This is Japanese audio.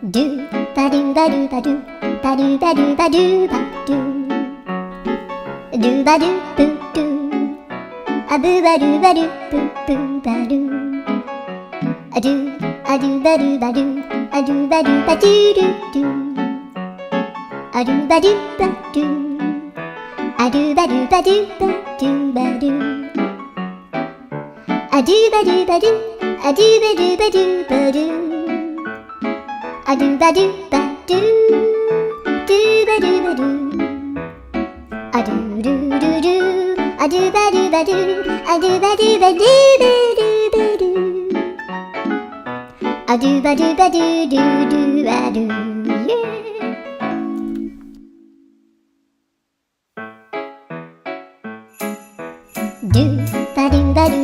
ドゥバドゥバドゥバドゥバドゥバドゥバドゥバドゥドゥバドゥブドゥアブバドゥバドゥブブバドゥアドゥアドゥバドゥバドゥアドゥバドゥバドゥドゥドゥアドゥバドゥバドゥアドゥバドゥバドゥバドゥバドゥアドゥバドゥバドゥアドゥバドゥバドゥバドゥアドゥバドゥバドゥドゥバドゥバドゥアドゥルルルアドゥバドゥバドゥアドゥバドゥバドゥバドゥバドゥアドゥバドゥバドゥドゥドゥバドゥドゥバドゥバドゥ